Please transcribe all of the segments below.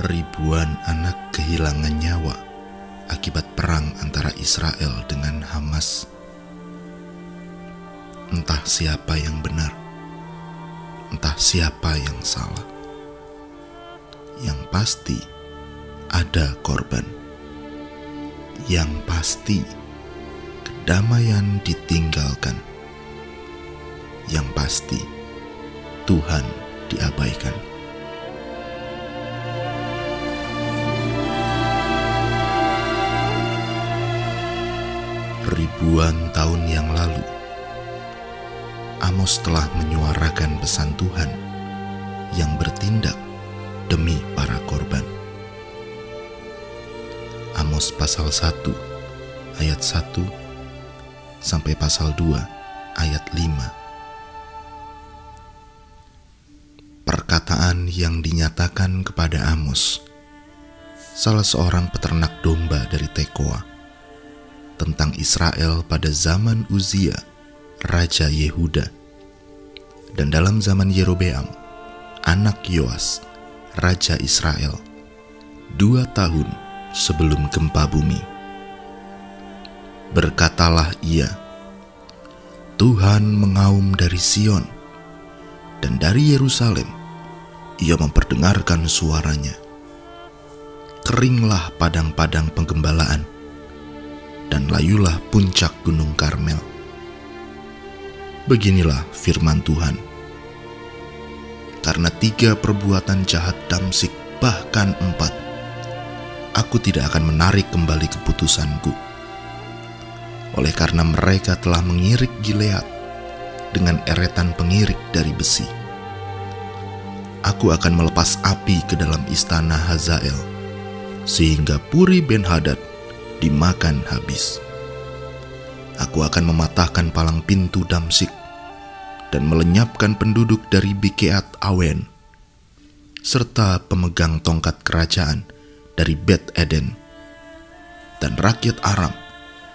Ribuan anak kehilangan nyawa akibat perang antara Israel dengan Hamas. Entah siapa yang benar, entah siapa yang salah. Yang pasti ada korban. Yang pasti kedamaian ditinggalkan. Yang pasti Tuhan diabaikan. Ribuan tahun yang lalu, Amos telah menyuarakan pesan Tuhan yang bertindak demi para korban. Amos pasal 1 ayat 1 sampai pasal 2 ayat 5. Perkataan yang dinyatakan kepada Amos, salah seorang peternak domba dari Tekoa, tentang Israel pada zaman Uzia, Raja Yehuda, dan dalam zaman Yerobeam, anak Yoas, Raja Israel, 2 tahun sebelum gempa bumi. Berkatalah ia, Tuhan mengaum dari Sion, dan dari Yerusalem ia memperdengarkan suaranya. Keringlah padang-padang penggembalaan, dan layulah puncak gunung Karmel. Beginilah firman Tuhan. Karena 3 perbuatan jahat Damsyik, bahkan 4, aku tidak akan menarik kembali keputusanku. Oleh karena mereka telah mengirik Gilead dengan eretan pengirik dari besi, aku akan melepas api ke dalam istana Hazael, sehingga Puri Ben-Hadad dimakan habis. Aku akan mematahkan palang pintu Damsyik dan melenyapkan penduduk dari Bikeat Awen, serta pemegang tongkat kerajaan dari Bet Eden, dan rakyat Aram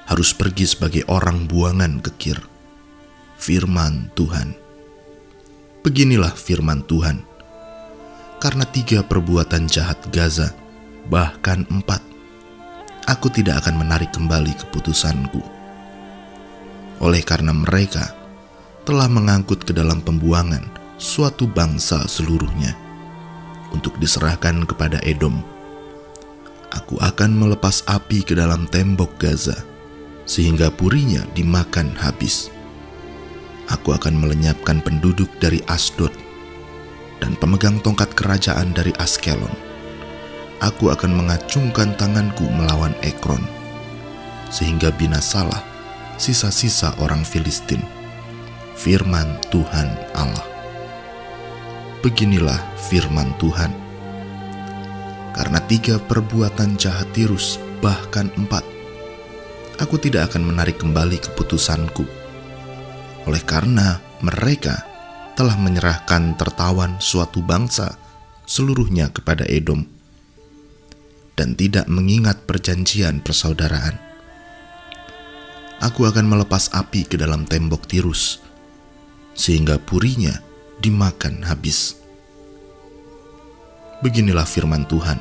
harus pergi sebagai orang buangan ke Kir. Firman Tuhan. Beginilah firman Tuhan. Karena 3 perbuatan jahat Gaza, bahkan 4, aku tidak akan menarik kembali keputusanku. Oleh karena mereka telah mengangkut ke dalam pembuangan suatu bangsa seluruhnya untuk diserahkan kepada Edom, aku akan melepas api ke dalam tembok Gaza, sehingga purinya dimakan habis. Aku akan melenyapkan penduduk dari Asdod dan pemegang tongkat kerajaan dari Askelon. Aku akan mengacungkan tanganku melawan Ekron, sehingga binasalah sisa-sisa orang Filistin. Firman Tuhan Allah. Beginilah firman Tuhan. Karena 3 perbuatan jahat Tirus, bahkan 4, aku tidak akan menarik kembali keputusanku. Oleh karena mereka telah menyerahkan tertawan suatu bangsa seluruhnya kepada Edom, dan tidak mengingat perjanjian persaudaraan. Aku akan melepas api ke dalam tembok Tirus, sehingga purinya dimakan habis. Beginilah firman Tuhan.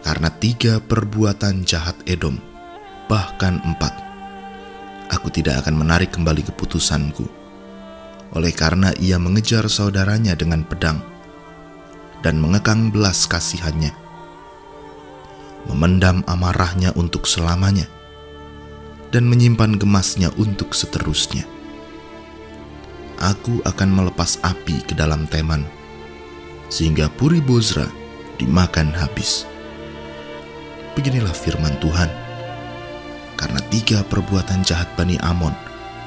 Karena 3 perbuatan jahat Edom, bahkan 4, aku tidak akan menarik kembali keputusanku. Oleh karena ia mengejar saudaranya dengan pedang, dan mengekang belas kasihannya, memendam amarahnya untuk selamanya, dan menyimpan gemasnya untuk seterusnya. Aku akan melepas api ke dalam Teman, sehingga Puri Bozra dimakan habis. Beginilah firman Tuhan. Karena 3 perbuatan jahat Bani Amon,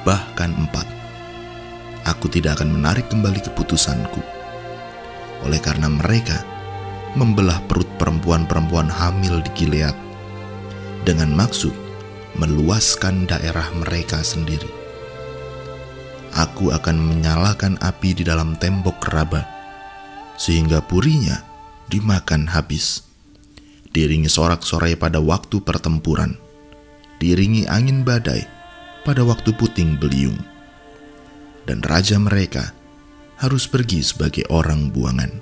bahkan 4, aku tidak akan menarik kembali keputusanku. Oleh karena mereka membelah perut perempuan-perempuan hamil di Gilead dengan maksud meluaskan daerah mereka sendiri. Aku akan menyalakan api di dalam tembok Raba, sehingga purinya dimakan habis. Diiringi sorak-sorai pada waktu pertempuran, diiringi angin badai pada waktu puting beliung, dan raja mereka harus pergi sebagai orang buangan.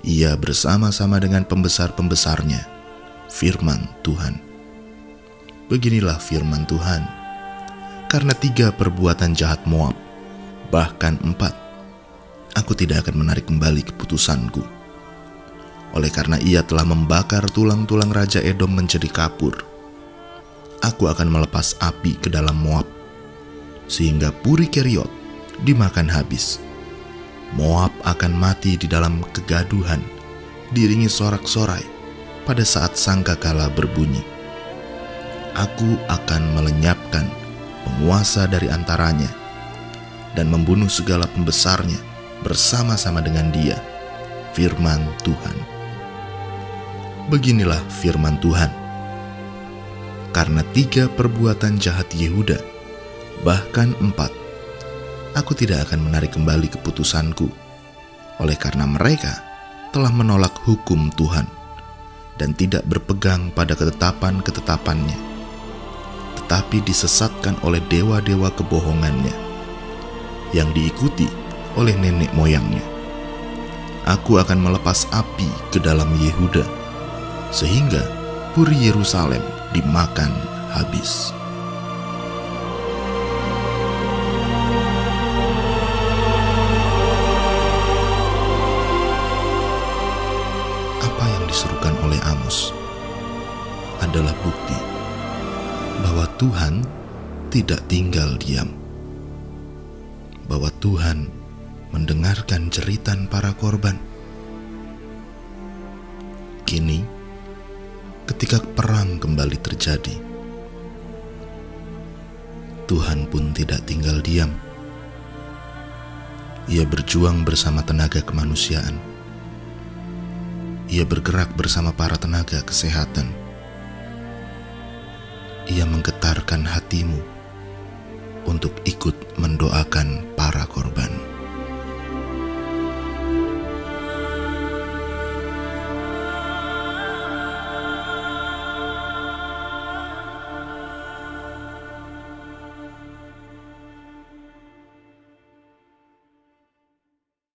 ia bersama-sama dengan pembesar-pembesarnya, firman Tuhan. Beginilah firman Tuhan, karena 3 perbuatan jahat Moab, bahkan 4, aku tidak akan menarik kembali keputusanku. Oleh karena ia telah membakar tulang-tulang Raja Edom menjadi kapur, aku akan melepas api ke dalam Moab, sehingga Puri Keriot dimakan habis. Moab akan mati di dalam kegaduhan, diiringi sorak-sorai pada saat sangkakala berbunyi. Aku akan melenyapkan penguasa dari antaranya dan membunuh segala pembesarnya bersama-sama dengan dia, firman Tuhan. Beginilah firman Tuhan, karena 3 perbuatan jahat Yehuda, bahkan 4, aku tidak akan menarik kembali keputusanku, oleh karena mereka telah menolak hukum Tuhan dan tidak berpegang pada ketetapan-ketetapannya, tetapi disesatkan oleh dewa-dewa kebohongannya yang diikuti oleh nenek moyangnya. Aku akan melepas api ke dalam Yehuda, sehingga Puri Yerusalem dimakan habis. Apa yang diserukan oleh Amos adalah bukti bahwa Tuhan tidak tinggal diam, bahwa Tuhan mendengarkan jeritan para korban. Kini, ketika perang kembali terjadi, Tuhan pun tidak tinggal diam. Ia berjuang bersama tenaga kemanusiaan. Ia bergerak bersama para tenaga kesehatan. Ia menggetarkan hatimu untuk ikut mendoakan para korban.